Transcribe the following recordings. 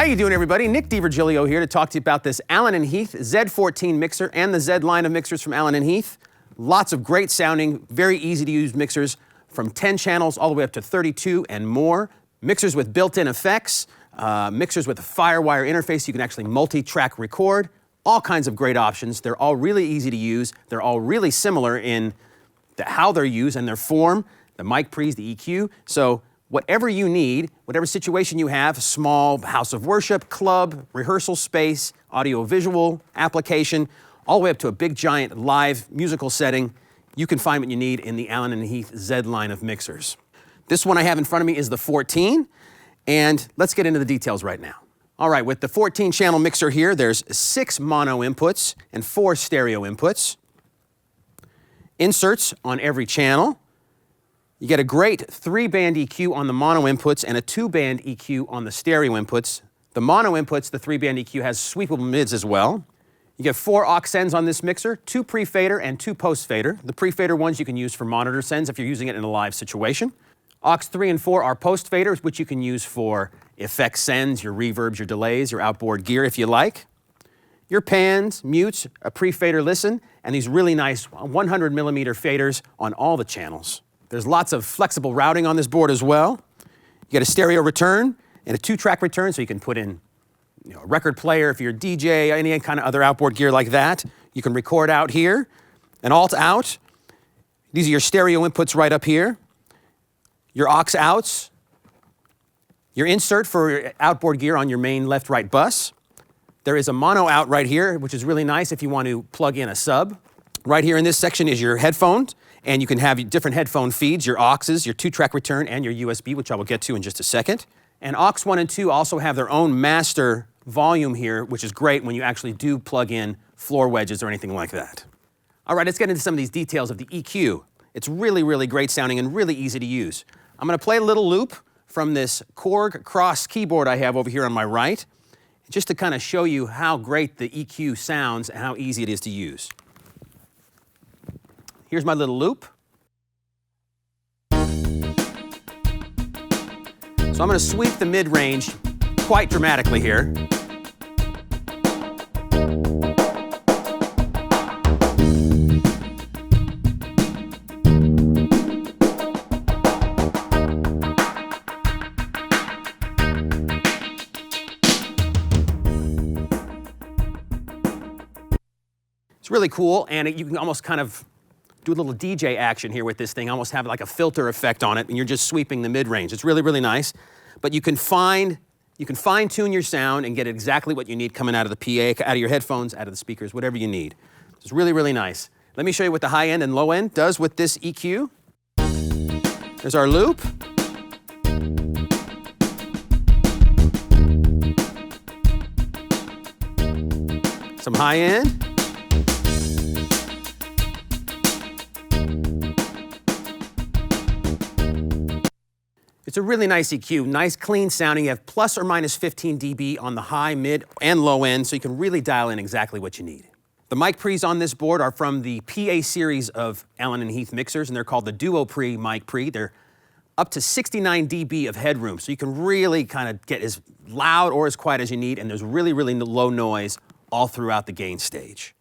How you doing, everybody? Nick DiVirgilio here to talk to you about this Allen Heath Z14 mixer and the Z line of mixers from Allen Heath. Lots of great sounding, very easy to use mixers from 10 channels all the way up to 32 and more. Mixers with built-in effects, mixers with a FireWire interface, you can actually multi-track record. All kinds of great options. They're all really easy to use. They're all really similar in how they're used and their form, the mic pre's, the EQ. So whatever you need, whatever situation you have, small house of worship, club, rehearsal space, audio-visual application, all the way up to a big giant live musical setting, you can find what you need in the Allen Heath Z line of mixers. This one I have in front of me is the 14, and let's get into the details right now. All right, with the 14-channel mixer here, there's 6 mono inputs and 4 stereo inputs. Inserts on every channel. You get a great 3-band EQ on the mono inputs and a 2-band EQ on the stereo inputs. The mono inputs, the 3-band EQ, has sweepable mids as well. You get 4 aux sends on this mixer, 2 pre-fader and 2 post-fader. The pre-fader ones you can use for monitor sends if you're using it in a live situation. Aux 3 and 4 are post-faders, which you can use for effect sends, your reverbs, your delays, your outboard gear if you like. Your pans, mutes, a pre-fader listen, and these really nice 100mm faders on all the channels. There's lots of flexible routing on this board as well. You get a stereo return and a 2-track return, so you can put in a record player if you're a DJ, any kind of other outboard gear like that. You can record out here. An alt out. These are your stereo inputs right up here. Your aux outs. Your insert for outboard gear on your main left-right bus. There is a mono out right here, which is really nice if you want to plug in a sub. Right here in this section is your headphones, and you can have different headphone feeds, your auxes, your 2-track return, and your USB, which I will get to in just a second. And aux 1 and 2 also have their own master volume here, which is great when you actually do plug in floor wedges or anything like that. All right, let's get into some of these details of the EQ. It's really, really great sounding and really easy to use. I'm going to play a little loop from this Korg Cross keyboard I have over here on my right, just to kind of show you how great the EQ sounds and how easy it is to use. Here's my little loop. So I'm going to sweep the mid-range quite dramatically here. It's really cool, and you can almost kind of do a little DJ action here with this thing, almost have like a filter effect on it, and you're just sweeping the mid-range. It's really, really nice. But you can fine-tune your sound and get exactly what you need coming out of the PA, out of your headphones, out of the speakers, whatever you need. It's really, really nice. Let me show you what the high end and low end does with this EQ. There's our loop. Some high end. It's a really nice EQ, nice clean sounding. You have plus or minus 15 dB on the high, mid, and low end, so you can really dial in exactly what you need. The mic pre's on this board are from the PA series of Allen Heath mixers, and they're called the DuoPre mic pre. They're up to 69 dB of headroom, so you can really kind of get as loud or as quiet as you need, and there's really, really low noise all throughout the gain stage.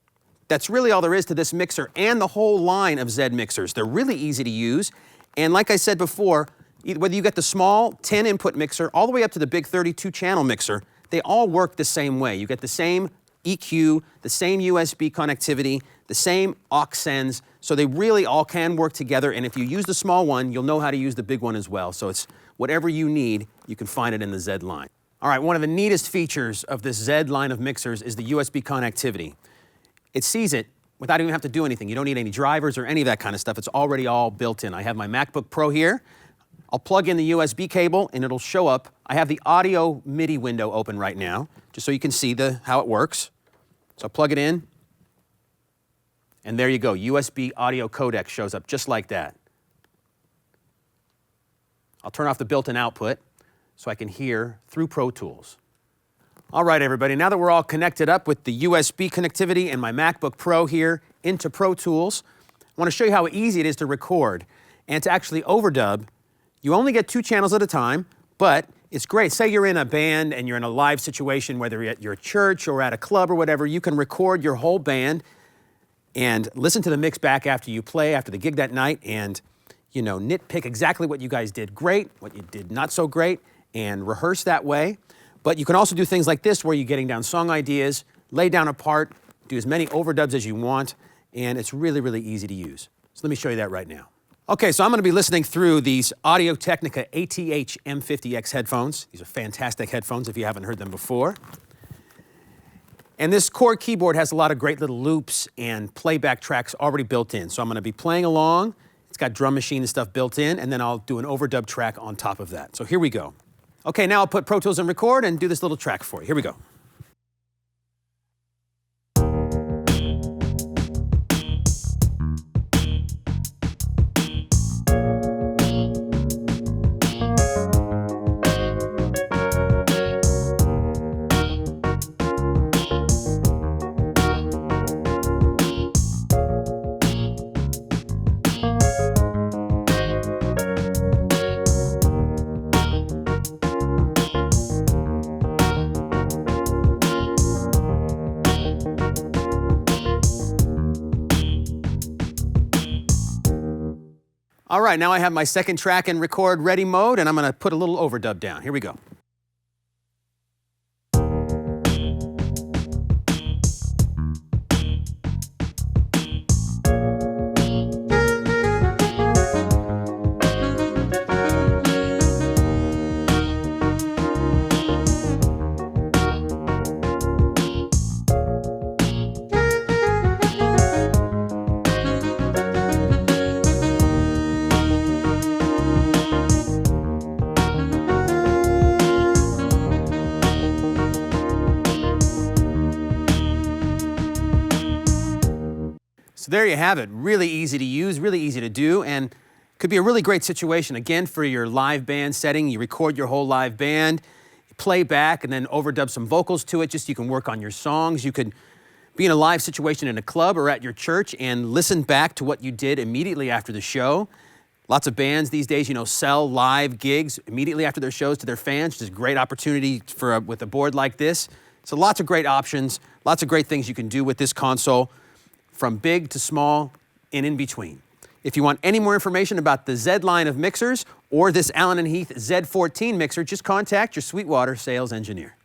That's really all there is to this mixer and the whole line of Z mixers. They're really easy to use, and like I said before, whether you get the small 10-input mixer all the way up to the big 32-channel mixer, they all work the same way. You get the same EQ, the same USB connectivity, the same aux sends, so they really all can work together, and if you use the small one, you'll know how to use the big one as well. So it's whatever you need, you can find it in the Z line. All right, one of the neatest features of this Z line of mixers is the USB connectivity. It sees it without even having to do anything. You don't need any drivers or any of that kind of stuff. It's already all built in. I have my MacBook Pro here. I'll plug in the USB cable and it'll show up. I have the audio MIDI window open right now, just so you can see how it works. So I'll plug it in, and there you go. USB audio codec shows up just like that. I'll turn off the built-in output so I can hear through Pro Tools. All right, everybody, now that we're all connected up with the USB connectivity and my MacBook Pro here into Pro Tools, I want to show you how easy it is to record and to actually overdub. You only get 2 channels at a time, but It's great. Say you're in a band and you're in a live situation, whether you're at your church or at a club or whatever, you can record your whole band and listen to the mix back after you play, after the gig that night, and nitpick exactly what you guys did great, what you did not so great, and rehearse that way. But you can also do things like this where you're getting down song ideas, lay down a part, do as many overdubs as you want, and it's really, really easy to use. So let me show you that right now. Okay, so I'm gonna be listening through these Audio-Technica ATH M50X headphones. These are fantastic headphones if you haven't heard them before. And this chord keyboard has a lot of great little loops and playback tracks already built in. So I'm gonna be playing along. It's got drum machine and stuff built in, and then I'll do an overdub track on top of that. So here we go. Okay, now I'll put Pro Tools in record and do this little track for you. Here we go. All right, now I have my second track in record ready mode, and I'm gonna put a little overdub down. Here we go. So there you have it. Really easy to use, really easy to do, and could be a really great situation, again, for your live band setting. You record your whole live band, play back, and then overdub some vocals to it, just so you can work on your songs. You could be in a live situation in a club or at your church and listen back to what you did immediately after the show. Lots of bands these days, sell live gigs immediately after their shows to their fans, which is a great opportunity with a board like this. So lots of great options, lots of great things you can do with this console, from big to small and in between. If you want any more information about the ZED line of mixers or this Allen Heath ZED14 mixer, just contact your Sweetwater sales engineer.